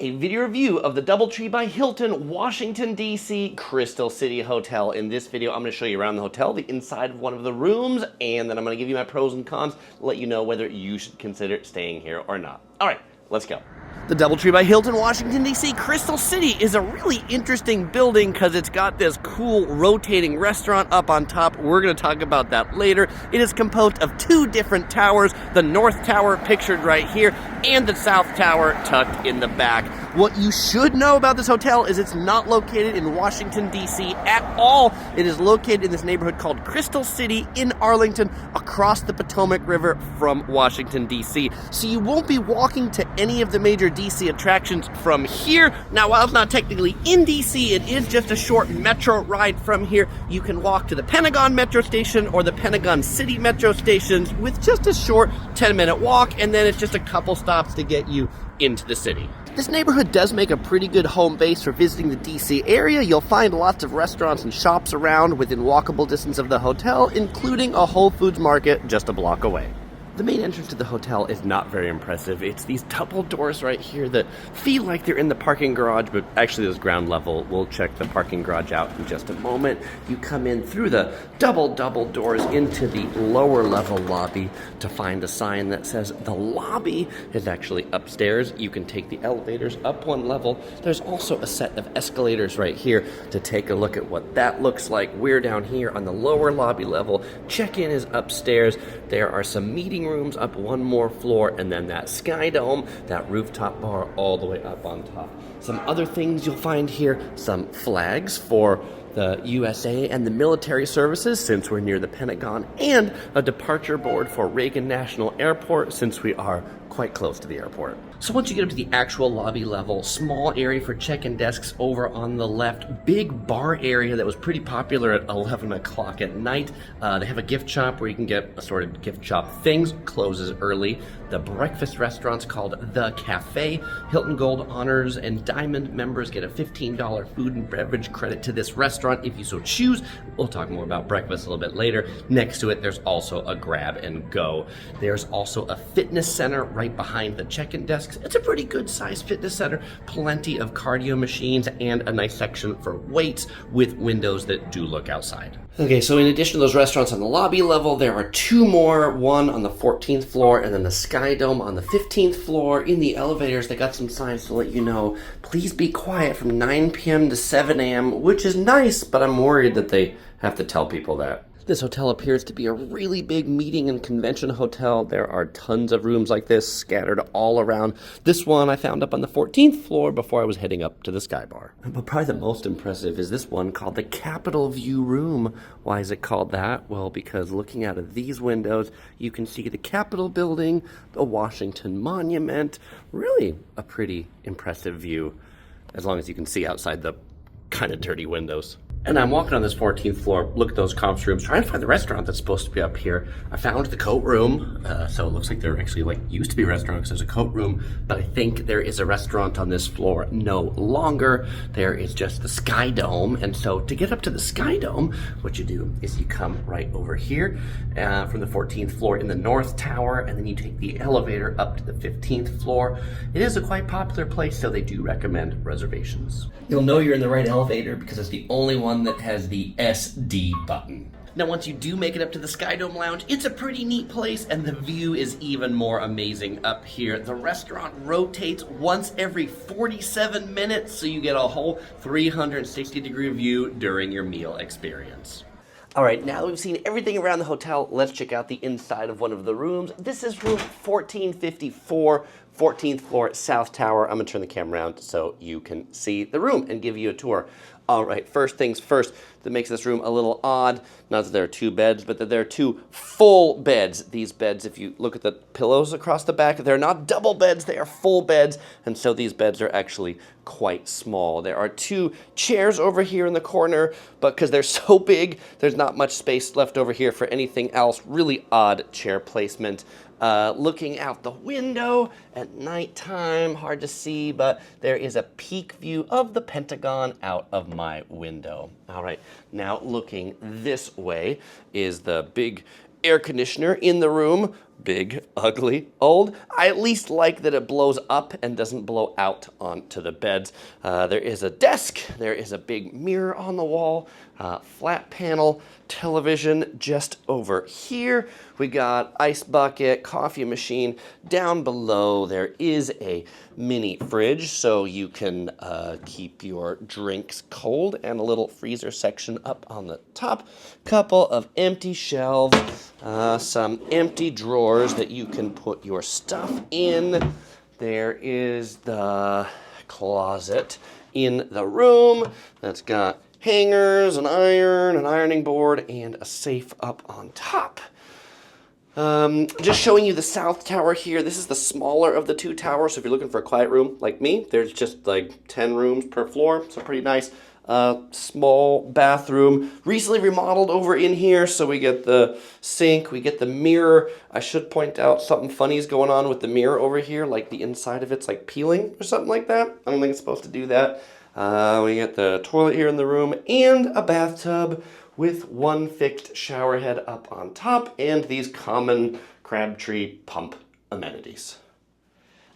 A video review of the DoubleTree by Hilton Washington DC Crystal City Hotel. In this video, I'm going to show you around the hotel, the inside of one of the rooms, and then I'm going to give you my pros and cons, let you know whether you should consider staying here or not. All right, let's go. The DoubleTree by Hilton Washington DC Crystal City is a really interesting building because it's got this cool rotating restaurant up on top. We're going to talk about that later. It is composed of two different towers, the North Tower pictured right here and the South Tower tucked in the back. What you should know about this hotel is it's not located in Washington, D.C. at all. It is located in this neighborhood called Crystal City in Arlington, across the Potomac River from Washington, D.C. So you won't be walking to any of the major D.C. attractions from here. Now, while it's not technically in D.C., it is just a short metro ride from here. You can walk to the Pentagon Metro Station or the Pentagon City Metro Stations with just a short 10-minute walk, and then it's just a couple stops to get you into the city. This neighborhood does make a pretty good home base for visiting the DC area. You'll find lots of restaurants and shops around within walkable distance of the hotel, including a Whole Foods market just a block away. The main entrance to the hotel is not very impressive. It's these double doors right here that feel like they're in the parking garage, but actually there's ground level. We'll check the parking garage out in just a moment. You come in through the double doors into the lower level lobby to find a sign that says the lobby is actually upstairs. You can take the elevators up one level. There's also a set of escalators right here to take a look at what that looks like. We're down here on the lower lobby level. Check-in is upstairs. There are some meeting rooms up one more floor, and then that Skydome, that rooftop bar all the way up on top. Some other things you'll find here, some flags for the USA and the military services since we're near the Pentagon, and a departure board for Reagan National Airport since we are quite close to the airport. So once you get up to the actual lobby level, small area for check-in desks over on the left, big bar area that was pretty popular at 11 o'clock at night. They have a gift shop where you can get assorted gift shop things, closes early. The breakfast restaurant's called The Cafe. Hilton Gold Honors and Diamond members get a $15 food and beverage credit to this restaurant if you so choose. We'll talk more about breakfast a little bit later. Next to it, there's also a grab and go. There's also a fitness center right behind the check-in desks. It's a pretty good sized fitness center, plenty of cardio machines and a nice section for weights with windows that do look outside. Okay, so in addition to those restaurants on the lobby level, there are two more, one on the 14th floor and then the Skydome on the 15th floor. In the elevators, they got some signs to let you know, please be quiet from 9 p.m. to 7 a.m., which is nice, but I'm worried that they have to tell people that. This hotel appears to be a really big meeting and convention hotel. There are tons of rooms like this scattered all around. This one I found up on the 14th floor before I was heading up to the Sky Bar. But probably the most impressive is this one called the Capitol View Room. Why is it called that? Well, because looking out of these windows, you can see the Capitol building, the Washington Monument. Really a pretty impressive view, as long as you can see outside the kind of dirty windows. And I'm walking on this 14th floor, look at those conference rooms, trying to find the restaurant that's supposed to be up here. I found the coat room, so it looks like there actually used to be a restaurant because there's a coat room, but I think there is a restaurant on this floor no longer. There is just the Skydome, and so to get up to the Skydome, what you do is you come right over here from the 14th floor in the North Tower, and then you take the elevator up to the 15th floor. It is a quite popular place, so they do recommend reservations. You'll know you're in the right elevator because it's the only one that has the SD button. Now, once you do make it up to the Skydome Lounge, it's a pretty neat place, and the view is even more amazing up here. The restaurant rotates once every 47 minutes, so you get a whole 360-degree view during your meal experience. All right, now that we've seen everything around the hotel, let's check out the inside of one of the rooms. This is room 1454, 14th floor, South Tower. I'm gonna turn the camera around so you can see the room and give you a tour. All right, first things first, that makes this room a little odd, not that there are two beds, but that there are two full beds. These beds, if you look at the pillows across the back, they're not double beds, they are full beds, and so these beds are actually quite small. There are two chairs over here in the corner, but because they're so big, there's not much space left over here for anything else. Really odd chair placement. Looking out the window at nighttime, hard to see, but there is a peak view of the Pentagon out of my window. All right, now looking this way is the big air conditioner in the room. big, ugly, old. I at least like that it blows up and doesn't blow out onto the beds. There is a desk, there is a big mirror on the wall, flat panel television just over here. We got ice bucket, coffee machine. Down below there is a mini fridge so you can keep your drinks cold, and a little freezer section up on the top. Couple of empty shelves, some empty drawers that you can put your stuff in. There is the closet in the room that's got hangers, an iron, an ironing board, and a safe up on top. Just showing you the south tower here. This is the smaller of the two towers, so if you're looking for a quiet room like me, there's just like 10 rooms per floor, so pretty nice. Small bathroom, recently remodeled over in here, so we get the sink, we get the mirror. I should point out something funny is going on with the mirror over here, like the inside of it's like peeling or something like that. I don't think it's supposed to do that. We get the toilet here in the room and a bathtub with one fixed shower head up on top and these common Crabtree pump amenities.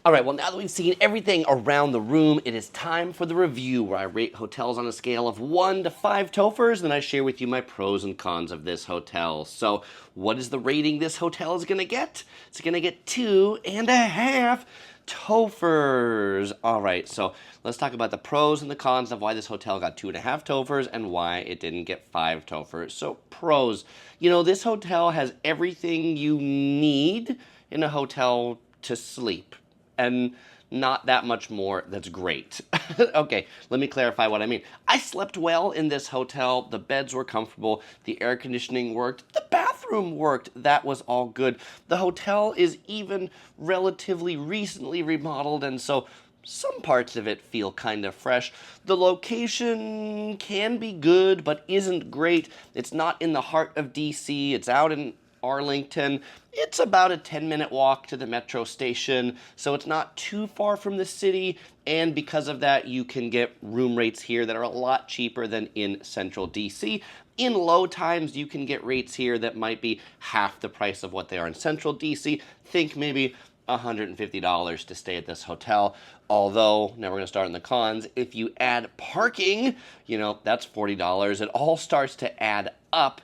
All right, well, now that we've seen everything around the room, it is time for the review where I rate hotels on a scale of 1 to 5 Tophers, and I share with you my pros and cons of this hotel. So what is the rating this hotel is going to get? It's going to get 2.5 Tophers. All right, so let's talk about the pros and the cons of why this hotel got 2.5 Tophers and why it didn't get 5 Tophers. So pros, you know, this hotel has everything you need in a hotel to sleep, and not that much more. That's great. Okay, let me clarify what I mean. I slept well in this hotel. The beds were comfortable. The air conditioning worked. The bathroom worked. That was all good. The hotel is even relatively recently remodeled, and so some parts of it feel kind of fresh. The location can be good, but isn't great. It's not in the heart of DC. It's out in Arlington. It's about a 10-minute walk to the metro station, so it's not too far from the city, and because of that, you can get room rates here that are a lot cheaper than in central DC. In low times, you can get rates here that might be half the price of what they are in central DC. Think maybe $150 to stay at this hotel. Although, now we're going to start in the cons. If you add parking, you know, that's $40. It all starts to add up.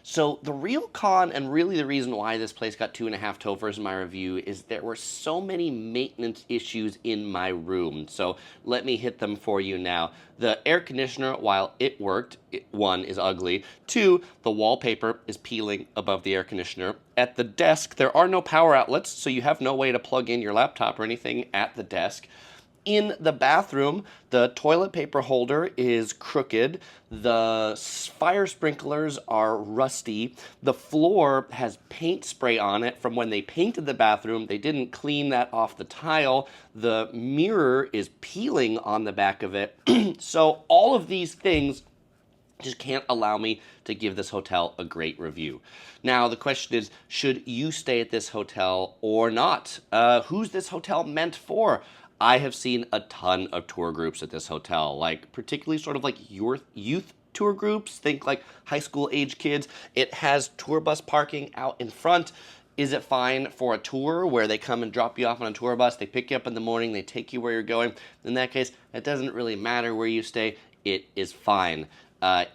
So the real con, and really the reason why this place got 2.5 Tophers in my review, is there were so many maintenance issues in my room. So let me hit them for you now. The air conditioner, while it worked, one, is ugly. Two, the wallpaper is peeling above the air conditioner. At the desk, there are no power outlets, so you have no way to plug in your laptop or anything at the desk. In the bathroom, the toilet paper holder is crooked, the fire sprinklers are rusty, the floor has paint spray on it from when they painted the bathroom. They didn't clean that off the tile. The mirror is peeling on the back of it. So all of these things just can't allow me to give this hotel a great review. Now, the question is, should you stay at this hotel or not? Who's this hotel meant for? I have seen a ton of tour groups at this hotel, like particularly sort of like your youth tour groups. Think like high school age kids. It has tour bus parking out in front. Is it fine for a tour where they come and drop you off on a tour bus? They pick you up in the morning, they take you where you're going. In that case, it doesn't really matter where you stay. It is fine.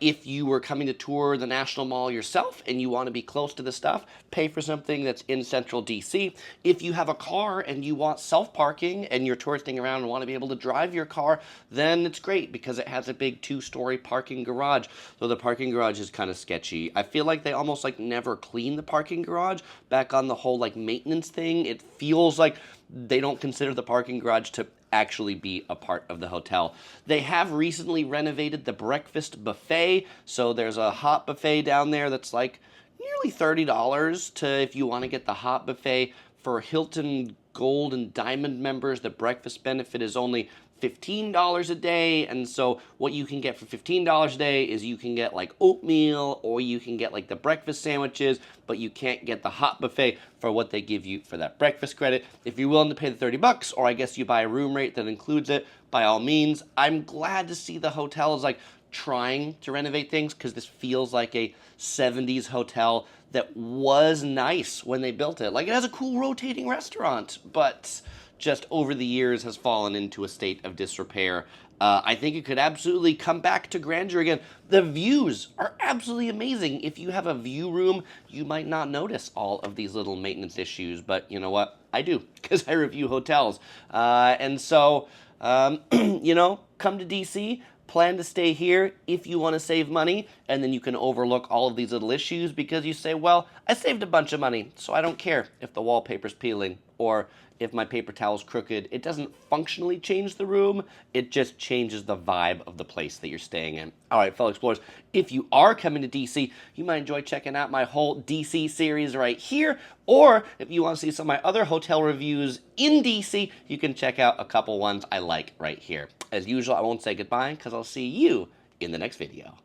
If you were coming to tour the National Mall yourself and you want to be close to the stuff, pay for something that's in central DC. If you have a car and you want self-parking and you're touristing around and want to be able to drive your car, then it's great because it has a big 2-story parking garage. So the parking garage is kind of sketchy. I feel like they almost like never clean the parking garage. Back on the whole like maintenance thing, it feels like they don't consider the parking garage to actually be a part of the hotel. They have recently renovated the breakfast buffet, so there's a hot buffet down there that's like nearly $30 to if you want to get the hot buffet. For Hilton Gold and Diamond members, the breakfast benefit is only $15 a day, and so what you can get for $15 a day is you can get like oatmeal or you can get like the breakfast sandwiches, but you can't get the hot buffet for what they give you for that breakfast credit. If you're willing to pay the $30, or I guess you buy a room rate that includes it, by all means. I'm glad to see the hotel is like trying to renovate things because this feels like a 70s hotel that was nice when they built it. Like, it has a cool rotating restaurant, but just over the years has fallen into a state of disrepair. I think it could absolutely come back to grandeur again. The views are absolutely amazing. If you have a view room, you might not notice all of these little maintenance issues, but you know what? I do, because I review hotels. And so, you know, come to DC, plan to stay here if you want to save money, and then you can overlook all of these little issues because you say, well, I saved a bunch of money, so I don't care if the wallpaper's peeling or if my paper towel's crooked. It doesn't functionally change the room, it just changes the vibe of the place that you're staying in. All right, fellow explorers, if you are coming to DC, you might enjoy checking out my whole DC series right here, or if you want to see some of my other hotel reviews in DC, you can check out a couple ones I like right here. As usual, I won't say goodbye because I'll see you in the next video.